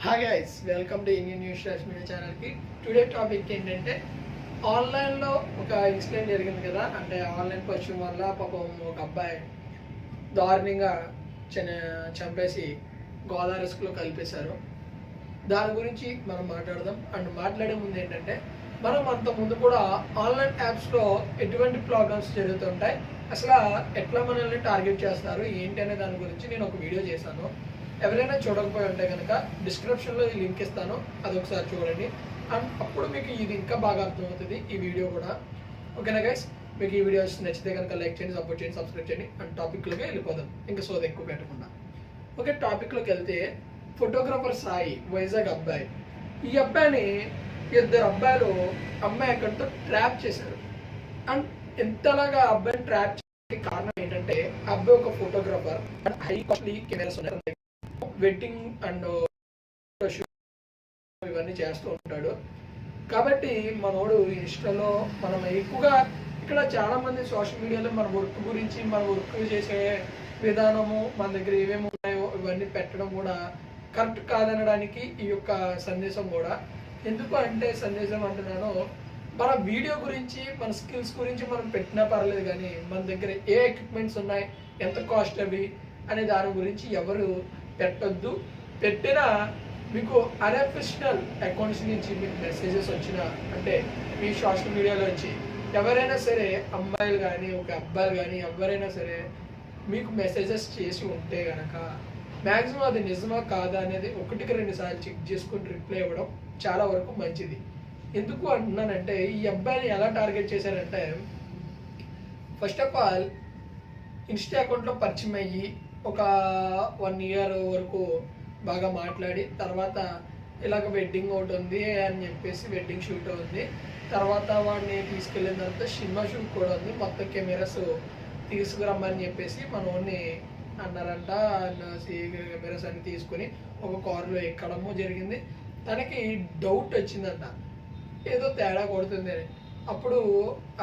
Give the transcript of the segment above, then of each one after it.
Hi guys, welcome to Indian news flash media ఛానల్కి. Today topic ఏంటంటే, ఆన్లైన్లో ఒక ఇన్సిడెంట్ జరిగింది కదా. అంటే ఆన్లైన్ పరిచయం వల్ల పాపం ఒక అబ్బాయి దారుణంగా చంపేసి గోదావరి రిస్క్లో కలిపేశారు. దాని గురించి మనం మాట్లాడదాం. అండ్ మాట్లాడే ముందు ఏంటంటే, మనం అంత ముందు కూడా ఆన్లైన్ యాప్స్లో ఎటువంటి ప్రాబ్లమ్స్ జరుగుతుంటాయి, అసలు ఎట్లా మనల్ని టార్గెట్ చేస్తారు ఏంటి అనే దాని గురించి నేను ఒక వీడియో చేశాను. ఎవరైనా చూడకపోయి ఉంటే కనుక డిస్క్రిప్షన్లో ఈ లింక్ ఇస్తాను, అది ఒకసారి చూడండి. అండ్ అప్పుడు మీకు ఇది ఇంకా బాగా అర్థమవుతుంది ఈ వీడియో కూడా. ఓకేనా గైస్, మీకు ఈ వీడియోస్ నచ్చితే కనుక లైక్ చేయండి, సపోర్ట్ చేయండి, సబ్స్క్రైబ్ చేయండి. అండ్ టాపిక్లోకి వెళ్ళిపోదాం, ఇంకా సోది ఎక్కువ పెట్టకుండా. ఓకే, టాపిక్లోకి వెళ్తే, ఫోటోగ్రాఫర్ సాయి, వైజాగ్ అబ్బాయి. ఈ అబ్బాయిని ఇద్దరు అబ్బాయిలు అమ్మాయి అక్కడితో ట్రాప్ చేశారు. అండ్ ఎంతలాగా అబ్బాయిని ట్రాప్ చేయడానికి కారణం ఏంటంటే, అబ్బాయి ఒక photographer and high costly cameras ఉన్నాయి, వెడ్డింగ్ అండ్ ఇవన్నీ చేస్తూ ఉంటాడు. కాబట్టి మనోడు ఇన్స్టాలో మనం ఎక్కువగా ఇక్కడ చాలా మంది సోషల్ మీడియాలో మన వర్క్ గురించి, మన వర్క్ చేసే విధానము, మన దగ్గర ఏమేమి ఉన్నాయో ఇవన్నీ పెట్టడం కూడా కరెక్ట్ కాదనడానికి ఈ యొక్క సందేశం కూడా. ఎందుకు అంటే సందేశం అంటున్నాను, మన వీడియో గురించి, మన స్కిల్స్ గురించి మనం పెట్టినా పర్లేదు, కానీ మన దగ్గర ఏ ఎక్విప్మెంట్స్ ఉన్నాయి, ఎంత కాస్ట్ అవి అనే దాని గురించి ఎవరు పెట్టొద్దు. పెట్టినా మీకు అన్అఫిషియల్ అకౌంట్స్ నుంచి మీకు మెసేజెస్ వచ్చిన, అంటే మీ సోషల్ మీడియాలో వచ్చి ఎవరైనా సరే, అమ్మాయిలు కానీ ఒక అబ్బాయిలు కానీ ఎవరైనా సరే మీకు మెసేజెస్ చేసి ఉంటే కనుక మ్యాక్సిమం అది నిజమా కాదా అనేది ఒకటికి 2 సార్లు చెక్ చేసుకుని రిప్లై ఇవ్వడం చాలా వరకు మంచిది. ఎందుకు అంటున్నానంటే, ఈ అబ్బాయిని ఎలా టార్గెట్ చేశారంటే, ఫస్ట్ ఆఫ్ ఆల్ ఇన్స్టా అకౌంట్లో పరిచయం అయ్యి ఒక 1 ఇయర్ వరకు బాగా మాట్లాడి, తర్వాత ఇలాగ వెడ్డింగ్ ఒకటి ఉంది అని చెప్పేసి వెడ్డింగ్ షూట్ ఉంది, తర్వాత వాడిని తీసుకెళ్ళిన తర్వాత సినిమా షూట్ కూడా ఉంది, మొత్తం కెమెరాస్ తీసుకురమ్మని చెప్పేసి మనోడిని అన్నారంట. కెమెరాస్ అన్ని తీసుకొని ఒక కారులో ఎక్కడము జరిగింది. తనకి డౌట్ వచ్చిందంట, ఏదో తేడా కొడుతుంది అని. అప్పుడు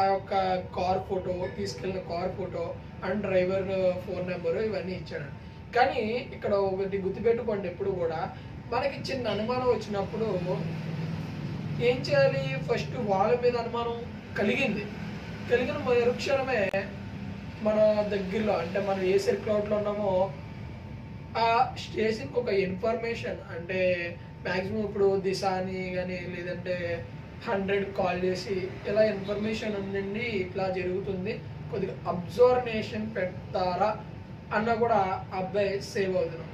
ఆ యొక్క కార్ ఫోటో, తీసుకెళ్ళిన car photo and driver phone number ఇవన్నీ ఇచ్చాడు. కానీ ఇక్కడ ఒకటి గుర్తుపెట్టుకోండి, ఎప్పుడు కూడా మనకి చిన్న అనుమానం వచ్చినప్పుడు ఏం చేయాలి, ఫస్ట్ వాళ్ళ మీద అనుమానం కలిగిన మరుక్షణమే మన దగ్గరలో, అంటే మనం ఏ సర్క్యూట్లో ఉన్నామో ఆ స్టేషన్కి ఒక ఇన్ఫర్మేషన్, అంటే మ్యాక్సిమం ఇప్పుడు దిశ అని కానీ లేదంటే 100 కాల్ చేసి ఇలా ఇన్ఫర్మేషన్ ఉందండి, ఇట్లా జరుగుతుంది, కొద్దిగా అబ్జర్వేషన్ పెడతారా అన్న కూడా అబ్బాయి సేవ్ అవుతున్నాం.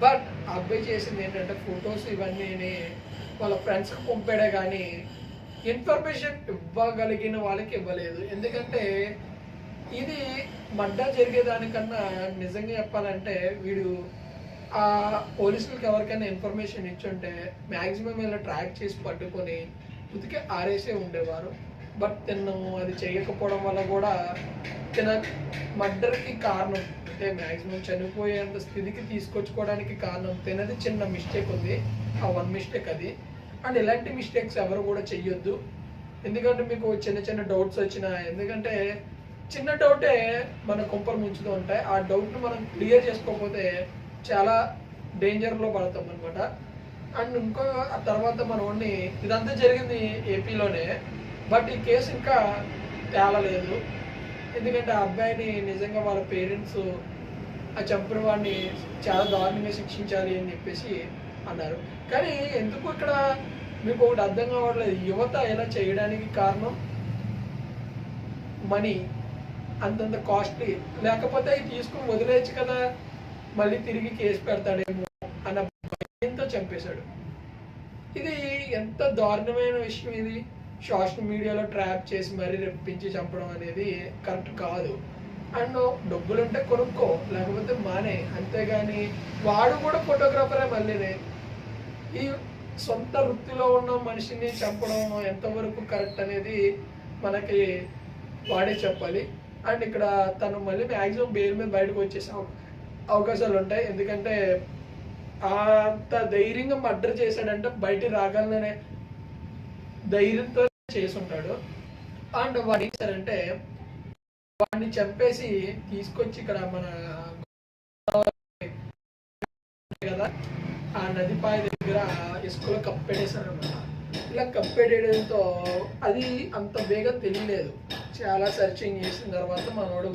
బట్ అబ్బాయి చేసింది ఏంటంటే, ఫొటోస్ ఇవన్నీ వాళ్ళ ఫ్రెండ్స్కి పంపాడే కానీ ఇన్ఫర్మేషన్ ఇవ్వగలిగిన వాళ్ళకి ఇవ్వలేదు. ఎందుకంటే ఇది మర్డర్ జరిగేదానికన్నా నిజంగా చెప్పాలంటే, వీడు ఆ పోలీసులకు ఎవరికైనా ఇన్ఫర్మేషన్ ఇచ్చుంటే మ్యాక్సిమం ఇలా ట్రాక్ చేసి పట్టుకొని ఉతికి ఆరేసే ఉండేవారు. బట్ తిన్ను అది చేయకపోవడం వల్ల కూడా తిన మర్డర్కి కారణం, అంటే మ్యాక్సిమం చనిపోయేంత స్థితికి తీసుకొచ్చుకోవడానికి కారణం తినది చిన్న మిస్టేక్ ఉంది, ఆ 1 మిస్టేక్ అది. అండ్ ఇలాంటి మిస్టేక్స్ ఎవరు కూడా చెయ్యొద్దు. ఎందుకంటే మీకు చిన్న డౌట్స్ వచ్చినా, ఎందుకంటే చిన్న డౌటే మన కుంపలు ముంచుతూ ఉంటాయి. ఆ డౌట్ను మనం క్లియర్ చేసుకోకపోతే చాలా డేంజర్లో పడతాం అనమాట. అండ్ ఇంకో ఆ తర్వాత మనోడిని, ఇదంతా జరిగింది ఏపీలోనే, బట్ ఈ కేసు ఇంకా తేలలేదు. ఎందుకంటే ఆ అబ్బాయిని నిజంగా వాళ్ళ పేరెంట్స్ ఆ చంపిన వాడిని చాలా దారుణంగా శిక్షించాలి అని చెప్పేసి అన్నారు. కానీ ఎందుకు ఇక్కడ మీకు ఒకటి అర్థం కావట్లేదు, యువత ఇలా చేయడానికి కారణం మనీ, అంతంత కాస్ట్లీ. లేకపోతే తీసుకుని వదిలేయచ్చు కదా, మళ్ళీ తిరిగి కేసు పెడతాడేమో అన్న భయంతో చంపేశాడు. ఇది ఎంత దారుణమైన విషయం. ఇది సోషల్ మీడియాలో ట్రాప్ చేసి మరీ రెప్పించి చంపడం అనేది కరెక్ట్ కాదు. అండ్ డబ్బులుంటే కొనుక్కో, లేకపోతే మానే, అంతేగాని వాడు కూడా ఫోటోగ్రాఫరే. మళ్ళీనే ఈ సొంత వృత్తిలో ఉన్న మనిషిని చంపడం ఎంతవరకు కరెక్ట్ అనేది మనకి వాడే చెప్పాలి. అండ్ ఇక్కడ తను మళ్ళీ మ్యాక్సిమం బెయిల్ మీద బయటకు వచ్చేసే అవకాశాలు ఉంటాయి. ఎందుకంటే అంత ధైర్యంగా మర్డర్ చేశాడంటే బయట రాగలనే ధైర్యంతో చేసి ఉంటాడు. అండ్ వాడు ఏం చేశారంటే, వాడిని చంపేసి తీసుకొచ్చి ఇక్కడ మన కదా ఆ నదిపాయ దగ్గర ఇసుకలో కప్పెట్టేశారు అనమాట. ఇలా కప్పెట్టేయడంతో అది అంత బేగా తెలియలేదు. చాలా సర్చింగ్ చేసిన తర్వాత మనోడు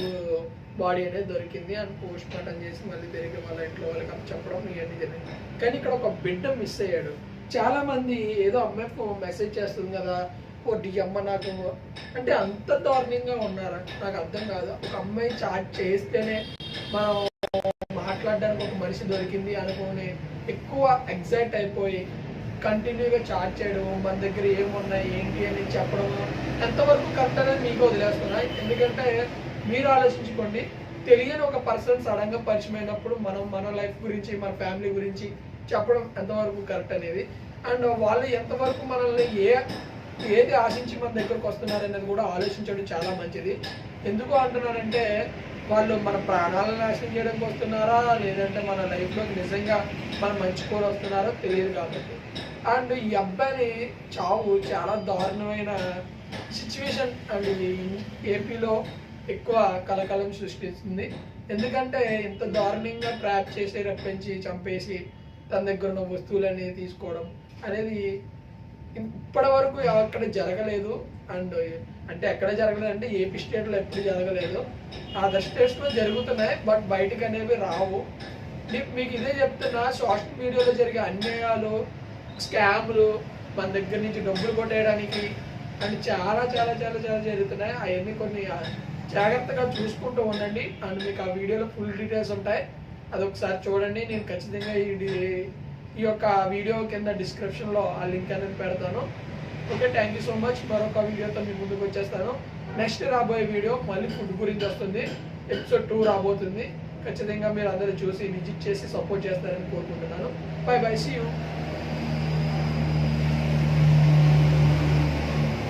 బాడీ అనేది దొరికింది అని పోస్ట్ మార్టం చేసి మళ్ళీ తిరిగి వాళ్ళ ఇంట్లో వాళ్ళకి చెప్పడం ఇవన్నీ జరిగింది. కానీ ఇక్కడ ఒక బిడ్డ మిస్ అయ్యాడు. చాలా మంది ఏదో అమ్మాయి మెసేజ్ చేస్తుంది కదా, ఓ అమ్మ నాకు అంటే అంత దారుణంగా ఉన్నారా నాకు అర్థం కాదు. ఒక అమ్మాయి చాట్ చేస్తేనే మనం మాట్లాడడానికి ఒక మనిషి దొరికింది అనుకుని ఎక్కువ ఎగ్జైట్ అయిపోయి కంటిన్యూగా చాట్ చేయడం, మన దగ్గర ఏమున్నాయి ఏంటి అని చెప్పడం ఎంతవరకు కరెక్ట్ అనేది మీకు వదిలేస్తున్నాయి. ఎందుకంటే మీరు ఆలోచించుకోండి, తెలియని ఒక పర్సన్ సడన్గా పరిచయం అయినప్పుడు మనం మన లైఫ్ గురించి మన ఫ్యామిలీ గురించి చెప్పడం ఎంతవరకు కరెక్ట్ అనేది, అండ్ వాళ్ళు ఎంతవరకు మనల్ని ఏది ఆశించి మన దగ్గరకు వస్తున్నారు అనేది కూడా ఆలోచించడం చాలా మంచిది. ఎందుకు అంటున్నానంటే వాళ్ళు మన ప్రాణాలను నాశనం చేయడానికి వస్తున్నారా లేదంటే మన లైఫ్లోకి నిజంగా మన మంచి కోరు వస్తున్నారో తెలియదు కాబట్టి. అండ్ ఈ అబ్బాయిని చావు చాలా దారుణమైన సిచ్యువేషన్ అండ్ ఏపీలో ఎక్కువ కలకలం సృష్టిస్తుంది. ఎందుకంటే ఇంత దారుణంగా ట్రాప్ చేసి రప్పించి చంపేసి తన దగ్గర ఉన్న వస్తువులన్నీ తీసుకోవడం అనేది ఇప్పటి వరకు అక్కడ జరగలేదు. అండ్ అంటే ఎక్కడ జరగలేదు అంటే ఏపీ స్టేట్లో ఎప్పుడు జరగలేదు. అదర్ స్టేట్స్లో జరుగుతున్నాయి బట్ బయటకు అనేవి రావు. మీకు ఇదే చెప్తున్నా, సోషల్ మీడియాలో జరిగే అన్యాయాలు, స్కామ్లు, మన దగ్గర నుంచి డబ్బులు కొట్టేయడానికి అండ్ చాలా చాలా చాలా చాలా జరుగుతున్నాయి. అవన్నీ కొన్ని జాగ్రత్తగా చూసుకుంటూ ఉండండి. అండ్ మీకు ఆ వీడియోలో ఫుల్ డీటెయిల్స్ ఉంటాయి, అదొకసారి చూడండి. నేను ఖచ్చితంగా ఈ యొక్క వీడియో కింద డిస్క్రిప్షన్లో ఆ లింక్ అనేది పెడతాను. Okay, thank you so much. మరొక వీడియోతో మీ ముందుకు వచ్చేస్తాను. నెక్స్ట్ రాబోయే వీడియో మళ్ళీ ఫుడ్ గురించి వస్తుంది. ఎపిసోడ్ 2 రాబోతుంది. ఖచ్చితంగా మీరు అందరూ చూసి విజిట్ చేసి సపోర్ట్ చేస్తారని కోరుకుంటున్నాను. Bye bye, see you.